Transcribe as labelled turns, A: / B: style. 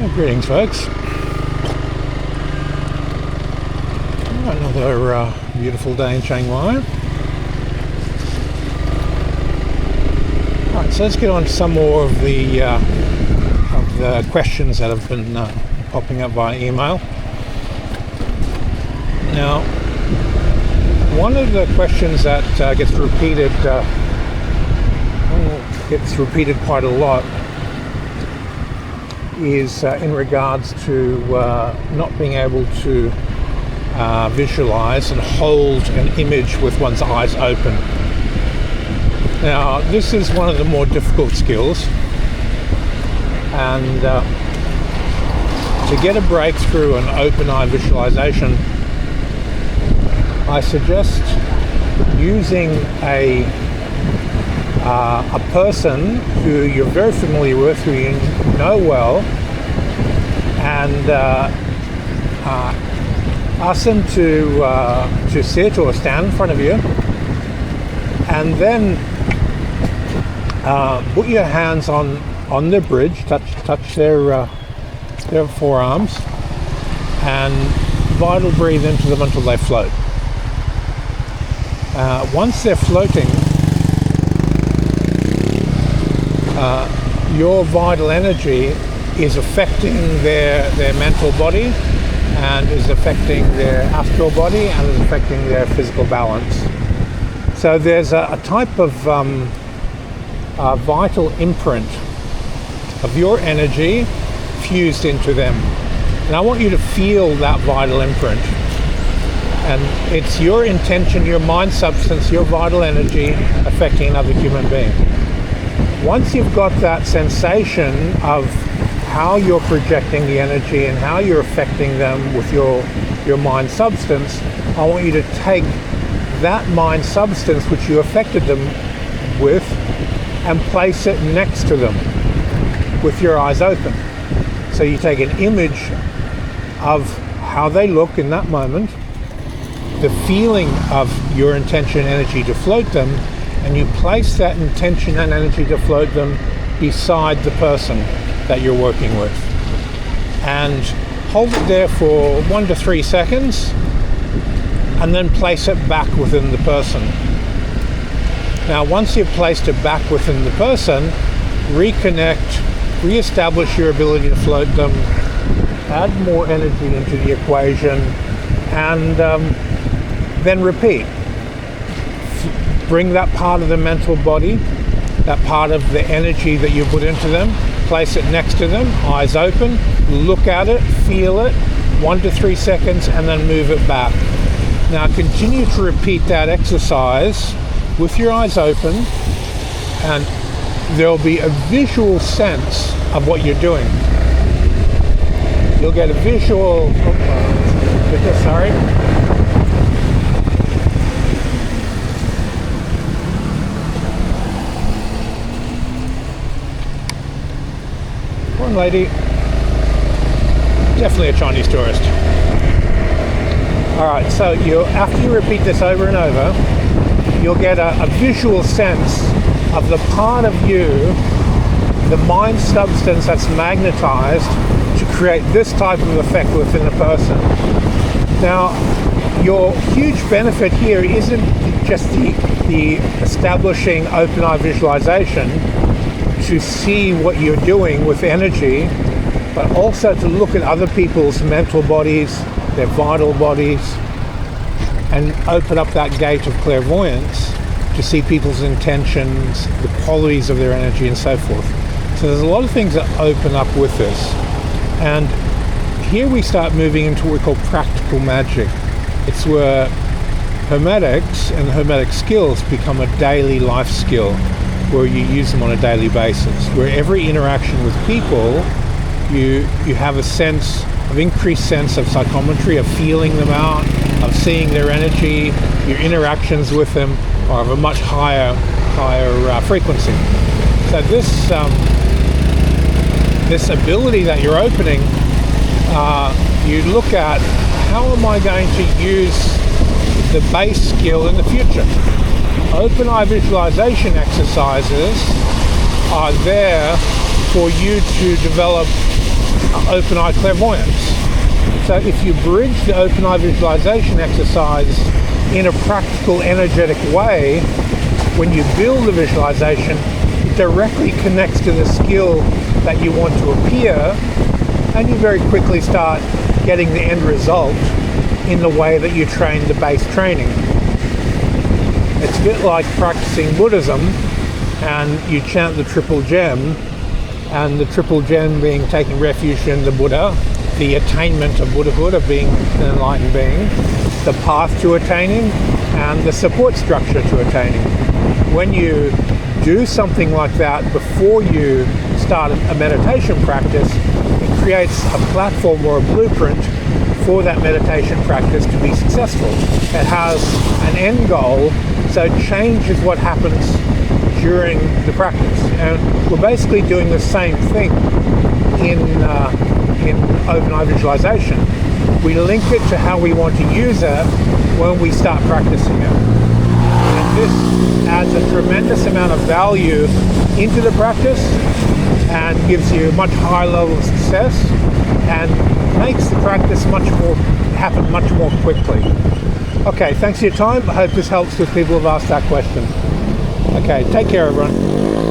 A: Greetings, folks. Another beautiful day in Chiang Mai. Alright, so let's get on to some more of the questions that have been popping up via email. Now, one of the questions that gets repeated quite a lot is in regards to not being able to visualize and hold an image with one's eyes open. Now, this is one of the more difficult skills, and to get a breakthrough on open eye visualization, I suggest using a person who you're very familiar with, who you know well, and ask them to sit or stand in front of you, and then put your hands on the bridge, touch their forearms, and vital breathe into them until they float. Once they're floating, your vital energy is affecting their mental body, and is affecting their astral body, and is affecting their physical balance. So there's a type of vital imprint of your energy fused into them. And I want you to feel that vital imprint. And it's your intention, your mind substance, your vital energy affecting another human being. Once you've got that sensation of how you're projecting the energy and how you're affecting them with your mind substance, I want you to take that mind substance which you affected them with and place it next to them with your eyes open. So you take an image of how they look in that moment, the feeling of your intention energy to float them, and you place that intention and energy to float them beside the person that you're working with. And hold it there for 1 to 3 seconds, and then place it back within the person. Now, once you've placed it back within the person, reconnect, re-establish your ability to float them, add more energy into the equation, and then repeat. Bring that part of the mental body, that part of the energy that you put into them, place it next to them, eyes open, look at it, feel it, 1 to 3 seconds, and then move it back. Now continue to repeat that exercise with your eyes open, and there'll be a visual sense of what you're doing. You'll get a visual, sorry. One lady, definitely a Chinese tourist. Alright, so after you repeat this over and over, you'll get a visual sense of the part of you, the mind substance that's magnetized to create this type of effect within a person. Now, your huge benefit here isn't just the establishing open eye visualization to see what you're doing with energy, but also to look at other people's mental bodies, their vital bodies, and open up that gate of clairvoyance to see people's intentions, the qualities of their energy, and so forth. So there's a lot of things that open up with this. And here we start moving into what we call practical magic. It's where Hermetics and Hermetic skills become a daily life skill, where you use them on a daily basis, where every interaction with people, you have a sense of increased sense of psychometry, of feeling them out, of seeing their energy. Your interactions with them are of a much higher frequency. So this ability that you're opening, you look at, how am I going to use the base skill in the future? Open eye visualization exercises are there for you to develop open eye clairvoyance. So if you bridge the open eye visualization exercise in a practical, energetic way, when you build the visualization, it directly connects to the skill that you want to appear, and you very quickly start getting the end result in the way that you train the base training. It's a bit like practicing Buddhism, and you chant the triple gem, and the triple gem being taking refuge in the Buddha, the attainment of Buddhahood, of being an enlightened being, the path to attaining, and the support structure to attaining. When you do something like that before you start a meditation practice, it creates a platform or a blueprint for that meditation practice to be successful. It has an end goal, so it changes what happens during the practice. And we're basically doing the same thing in open eye visualization. We link it to how we want to use it when we start practicing it. And this adds a tremendous amount of value into the practice and gives you a much higher level of success and makes the practice happen much more quickly. Okay, thanks for your time. I hope this helps with people who've asked that question. Okay, take care everyone.